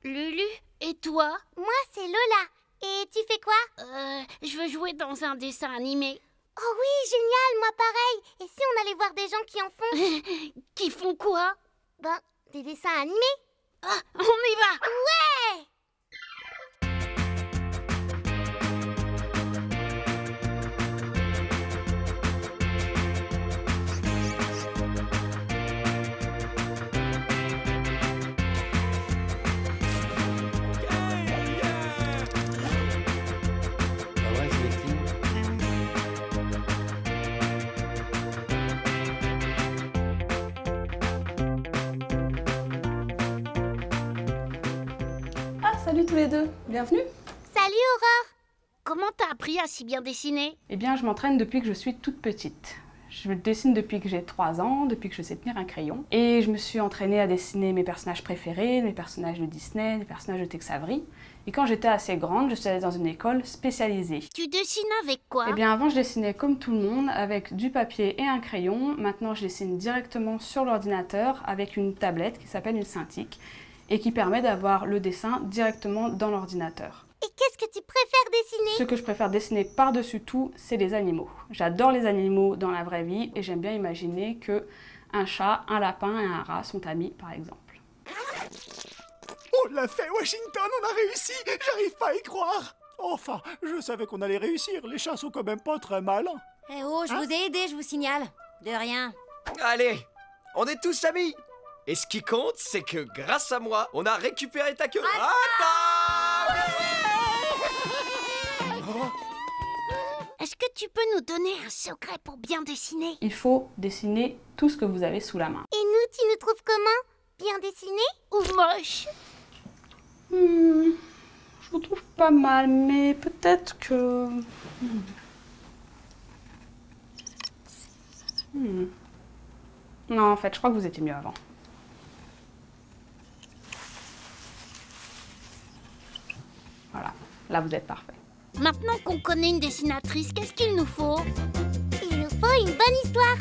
Lulu, et toi? Moi, c'est Lola. Et tu fais quoi? Je veux jouer dans un dessin animé. Oh oui, génial, moi pareil. Et si on allait voir des gens qui en font? Qui font quoi? Ben, des dessins animés. Ah, on y va! Ouais! Salut tous les deux, bienvenue. Salut Aurore. Comment t'as appris à si bien dessiner? Eh bien, je m'entraîne depuis que je suis toute petite. Je dessine depuis que j'ai 3 ans, depuis que je sais tenir un crayon. Et je me suis entraînée à dessiner mes personnages préférés, mes personnages de Disney, mes personnages de Tex Avery. Et quand j'étais assez grande, je suis allée dans une école spécialisée. Tu dessines avec quoi? Eh bien, avant, je dessinais comme tout le monde, avec du papier et un crayon. Maintenant, je dessine directement sur l'ordinateur avec une tablette qui s'appelle une Cintiq et qui permet d'avoir le dessin directement dans l'ordinateur. Et qu'est-ce que tu préfères dessiner? Ce que je préfère dessiner par-dessus tout, c'est les animaux. J'adore les animaux dans la vraie vie et j'aime bien imaginer que un chat, un lapin et un rat sont amis, par exemple. On l'a fait, Washington, on a réussi! J'arrive pas à y croire! Enfin, je savais qu'on allait réussir, les chats sont quand même pas très malins. Eh oh, je vous ai aidé, je vous signale. De rien. Allez, on est tous amis. Et ce qui compte, c'est que grâce à moi, on a récupéré ta queue. À table! Est-ce que tu peux nous donner un secret pour bien dessiner? Il faut dessiner tout ce que vous avez sous la main. Et nous, tu nous trouves comment? Bien dessiné? Ou moche? Je vous trouve pas mal, mais peut-être que... Non, en fait, je crois que vous étiez mieux avant. Voilà, là vous êtes parfait. Maintenant qu'on connaît une dessinatrice, qu'est-ce qu'il nous faut? Il nous faut une bonne histoire.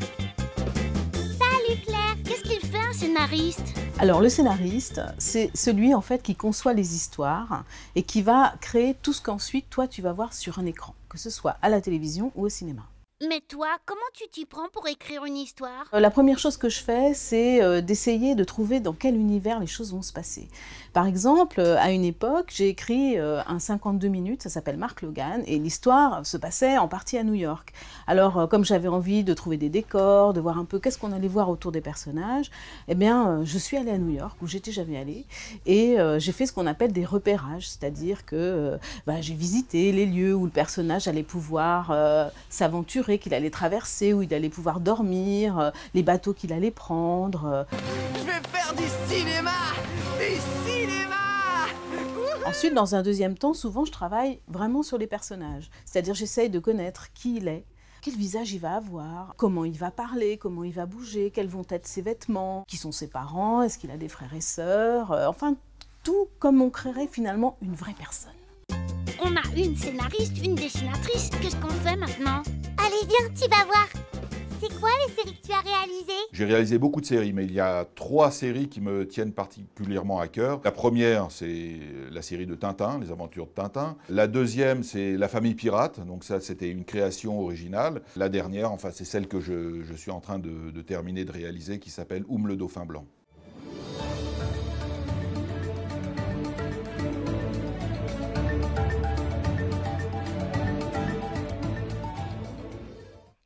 Salut Claire. Qu'est-ce qu'il fait un scénariste? Alors le scénariste, c'est celui en fait qui conçoit les histoires et qui va créer tout ce qu'ensuite toi tu vas voir sur un écran, que ce soit à la télévision ou au cinéma. Mais toi, comment tu t'y prends pour écrire une histoire? La première chose que je fais, c'est d'essayer de trouver dans quel univers les choses vont se passer. Par exemple, à une époque, j'ai écrit un 52 minutes, ça s'appelle Mark Logan, et l'histoire se passait en partie à New York. Alors, comme j'avais envie de trouver des décors, de voir un peu qu'est-ce qu'on allait voir autour des personnages, eh bien, je suis allée à New York, où j'étais jamais allée, et j'ai fait ce qu'on appelle des repérages, c'est-à-dire que j'ai visité les lieux où le personnage allait pouvoir s'aventurer, qu'il allait traverser, où il allait pouvoir dormir, les bateaux qu'il allait prendre. Je vais faire du cinéma! Du cinéma! Ensuite, dans un deuxième temps, souvent je travaille vraiment sur les personnages. C'est-à-dire j'essaye de connaître qui il est, quel visage il va avoir, comment il va parler, comment il va bouger, quels vont être ses vêtements, qui sont ses parents, est-ce qu'il a des frères et sœurs, enfin tout comme on créerait finalement une vraie personne. On a une scénariste, une dessinatrice, qu'est-ce qu'on fait maintenant? Allez, viens, tu vas voir. C'est quoi les séries que tu as réalisées? J'ai réalisé beaucoup de séries, mais il y a 3 séries qui me tiennent particulièrement à cœur. La première, c'est la série de Tintin, les aventures de Tintin. La deuxième, c'est La famille pirate, donc ça c'était une création originale. La dernière, enfin c'est celle que je suis en train de terminer de réaliser, qui s'appelle Oum le dauphin blanc.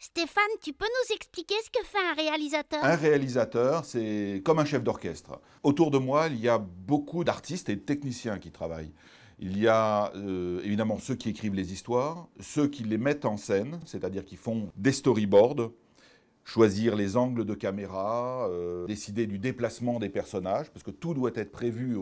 Stéphane, tu peux nous expliquer ce que fait un réalisateur? Un réalisateur, c'est comme un chef d'orchestre. Autour de moi, il y a beaucoup d'artistes et de techniciens qui travaillent. Il y a évidemment ceux qui écrivent les histoires, ceux qui les mettent en scène, c'est-à-dire qui font des storyboards, choisir les angles de caméra, décider du déplacement des personnages, parce que tout doit être prévu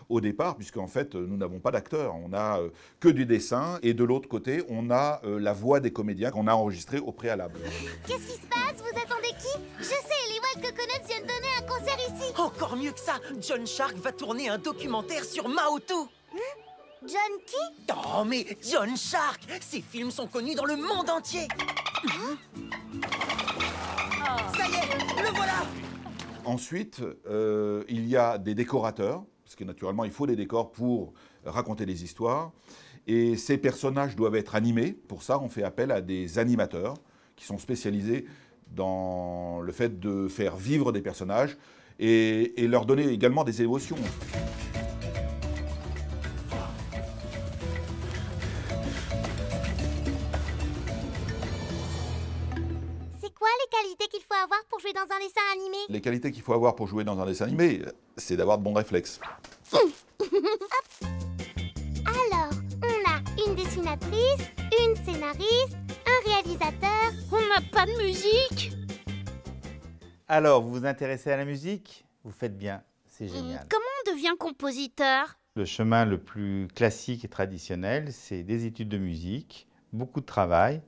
au départ, puisqu'en fait, nous n'avons pas d'acteurs, on n'a que du dessin, et de l'autre côté, on a la voix des comédiens qu'on a enregistrés au préalable. Qu'est-ce qui se passe? Vous attendez qui? Je sais, les Wild Coconuts viennent donner un concert ici. Encore mieux que ça, John Shark va tourner un documentaire sur Mao Tzu. John qui? Oh, mais John Shark! Ses films sont connus dans le monde entier. Ça y est, le voilà! Ensuite, il y a des décorateurs. parce que naturellement, il faut des décors pour raconter des histoires. Et ces personnages doivent être animés. Pour ça, on fait appel à des animateurs qui sont spécialisés dans le fait de faire vivre des personnages et leur donner également des émotions. C'est quoi les qualités qu'il faut avoir pour jouer dans un dessin animé? Les qualités qu'il faut avoir pour jouer dans un dessin animé, c'est d'avoir de bons réflexes. Alors, on a une dessinatrice, une scénariste, un réalisateur. On n'a pas de musique. Alors, vous vous intéressez à la musique? Vous faites bien, c'est génial. Comment on devient compositeur? Le chemin le plus classique et traditionnel, c'est des études de musique, beaucoup de travail,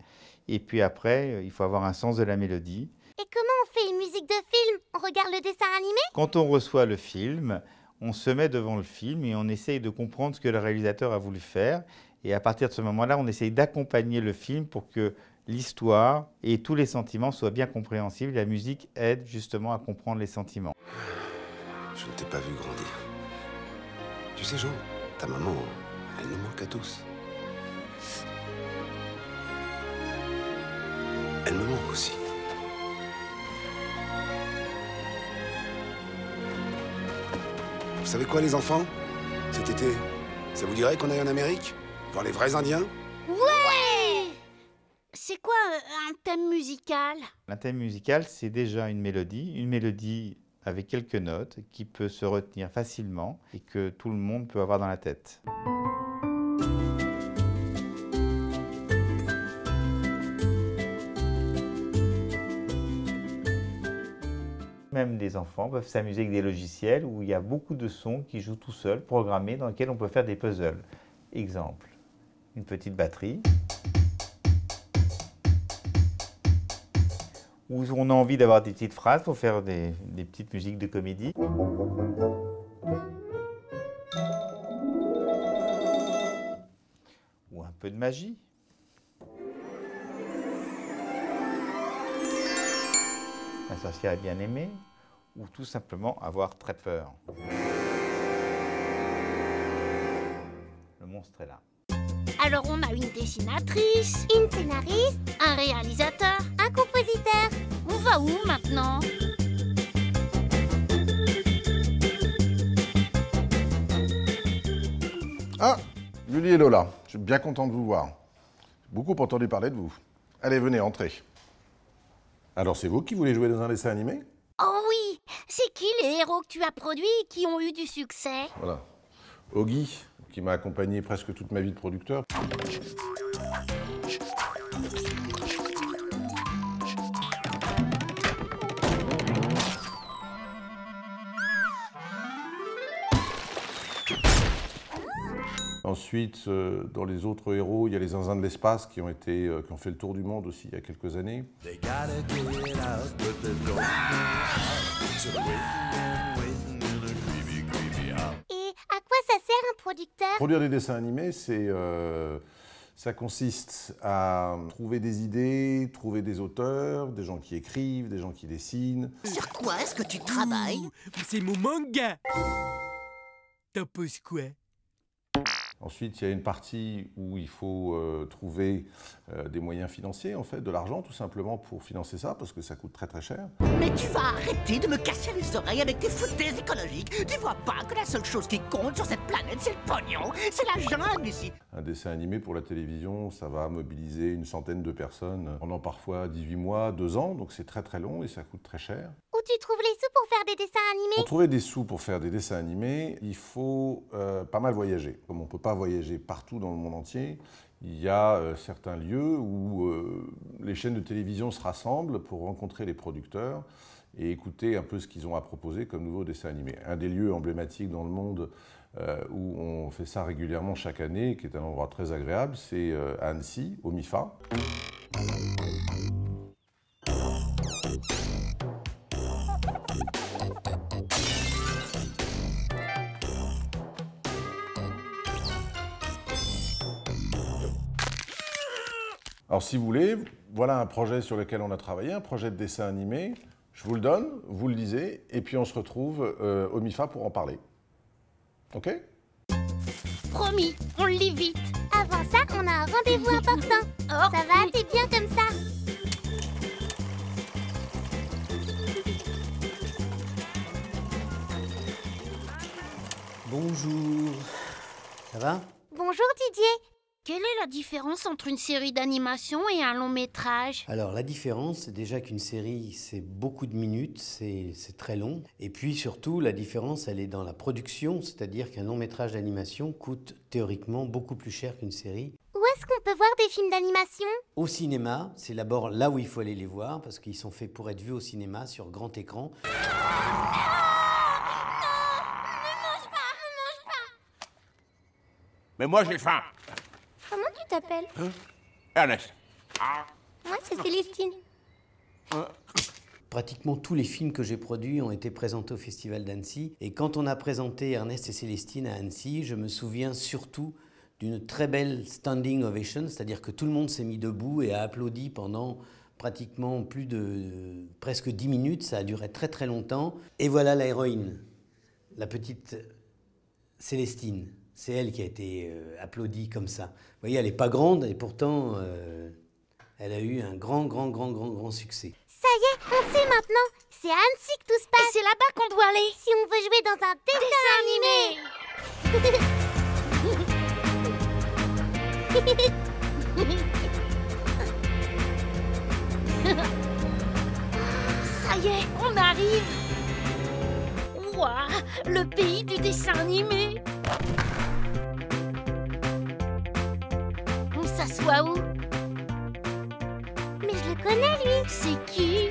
et puis après, il faut avoir un sens de la mélodie. Et comment on fait une musique de film? On regarde le dessin animé? Quand on reçoit le film, on se met devant le film et on essaye de comprendre ce que le réalisateur a voulu faire. Et à partir de ce moment-là, on essaye d'accompagner le film pour que l'histoire et tous les sentiments soient bien compréhensibles. La musique aide justement à comprendre les sentiments. Je ne t'ai pas vu grandir. Tu sais, Jean, ta maman, elle nous manque à tous. Elle me manque aussi. Vous savez quoi, les enfants? Cet été, ça vous dirait qu'on aille en Amérique? Voir les vrais Indiens? Ouais! C'est quoi un thème musical? Un thème musical, c'est déjà une mélodie avec quelques notes qui peut se retenir facilement et que tout le monde peut avoir dans la tête. Même des enfants peuvent s'amuser avec des logiciels où il y a beaucoup de sons qui jouent tout seuls, programmés, dans lesquels on peut faire des puzzles. Exemple, une petite batterie, où on a envie d'avoir des petites phrases pour faire des petites musiques de comédie. Ou un peu de magie. La sorcière est bien aimée, ou tout simplement avoir très peur. Le monstre est là. Alors on a une dessinatrice, Une scénariste, un réalisateur. un compositeur. On va où maintenant? Ah, Julie et Lola, je suis bien content de vous voir. J'ai beaucoup entendu parler de vous. Allez, venez, entrez. Alors, c'est vous qui voulez jouer dans un dessin animé? Oh oui! C'est qui les héros que tu as produits et qui ont eu du succès? Voilà. Oggy, qui m'a accompagné presque toute ma vie de producteur. Ensuite, dans les autres héros, il y a les Zinzins de l'espace qui ont fait le tour du monde aussi il y a quelques années. Et à quoi ça sert un producteur? Produire des dessins animés, ça consiste à trouver des idées, trouver des auteurs, des gens qui écrivent, des gens qui dessinent. Sur quoi est-ce que tu travailles? C'est mon manga. T'en penses quoi? Ensuite, il y a une partie où il faut trouver des moyens financiers, en fait, de l'argent, tout simplement pour financer ça, parce que ça coûte très très cher. Mais tu vas arrêter de me casser les oreilles avec tes foutaises écologiques. Tu vois pas que la seule chose qui compte sur cette planète, c'est le pognon. C'est la jungle ici. Un dessin animé pour la télévision, ça va mobiliser une centaine de personnes pendant parfois 18 mois, 2 ans, donc c'est très très long et ça coûte très cher. Où tu trouves les sous pour faire des dessins animés? Pour trouver des sous pour faire des dessins animés, il faut pas mal voyager. Comme on ne peut pas voyager partout dans le monde entier, il y a certains lieux où les chaînes de télévision se rassemblent pour rencontrer les producteurs et écouter un peu ce qu'ils ont à proposer comme nouveau dessin animé. Un des lieux emblématiques dans le monde où on fait ça régulièrement chaque année, qui est un endroit très agréable, c'est à Annecy, au MIFA. Alors si vous voulez, voilà un projet sur lequel on a travaillé, un projet de dessin animé. Je vous le donne, vous le lisez, et puis on se retrouve au MIFA pour en parler. Ok? Promis, on le lit vite. Avant ça, on a un rendez-vous important. Ça va, t'es bien comme ça? Bonjour. Ça va? Bonjour Didier. Quelle est la différence entre une série d'animation et un long métrage? Alors la différence, c'est déjà qu'une série, c'est beaucoup de minutes, c'est très long. Et puis surtout, la différence, elle est dans la production, c'est-à-dire qu'un long métrage d'animation coûte théoriquement beaucoup plus cher qu'une série. Où est-ce qu'on peut voir des films d'animation? Au cinéma, c'est d'abord là où il faut aller les voir, parce qu'ils sont faits pour être vus au cinéma, sur grand écran. Mais moi j'ai faim. Comment tu t'appelles? Ernest. Moi, c'est Célestine. Pratiquement tous les films que j'ai produits ont été présentés au Festival d'Annecy. Et quand on a présenté Ernest et Célestine à Annecy, je me souviens surtout d'une très belle standing ovation, c'est-à-dire que tout le monde s'est mis debout et a applaudi pendant pratiquement presque 10 minutes. Ça a duré très très longtemps. Et voilà la héroïne, la petite Célestine. C'est elle qui a été applaudie comme ça. Vous voyez, elle n'est pas grande et pourtant, elle a eu un grand succès. Ça y est, on sait maintenant. C'est à Annecy que tout se passe. Et c'est là-bas qu'on doit aller. Si on veut jouer dans un dessin animé. Ça y est, on arrive. Ouah, le pays du dessin animé. On s'assoit où? Mais je le connais, lui. C'est qui?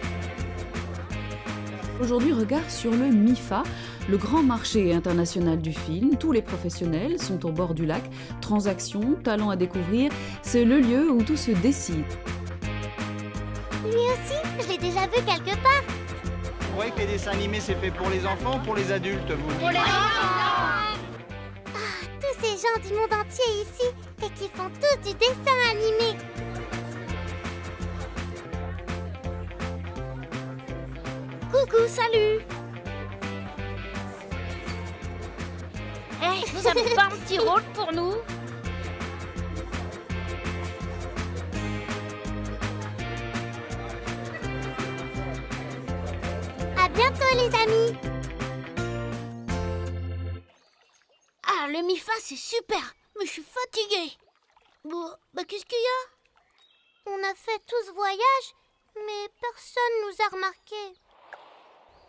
Aujourd'hui, regard sur le MIFA, le grand marché international du film. Tous les professionnels sont au bord du lac. Transactions, talents à découvrir, c'est le lieu où tout se décide. Lui aussi, je l'ai déjà vu quelque part. Vous croyez que les dessins animés, c'est fait pour les enfants ou pour les adultes, vous? Pour les enfants! Tous ces gens du monde entier ici et qui font tous du dessin animé. Coucou, salut. Hey, vous avez pas un petit rôle pour nous? À bientôt les amis. Ah, le MIFA, c'est super, mais je suis fatiguée. Bon, bah qu'est-ce qu'il y a? On a fait tout ce voyage, mais personne nous a remarqués.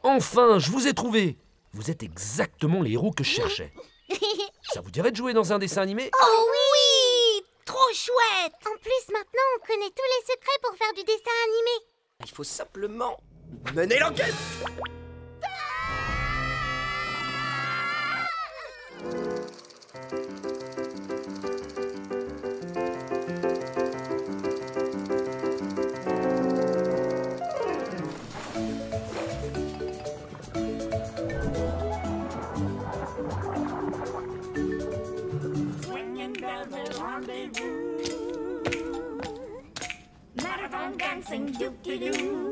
Enfin, je vous ai trouvé. Vous êtes exactement les héros que je cherchais. Ça vous dirait de jouer dans un dessin animé? Oh oui! Trop chouette! En plus, maintenant, on connaît tous les secrets pour faire du dessin animé. Il faut simplement mener l'enquête. Marathon dancing, doo-doo-doo.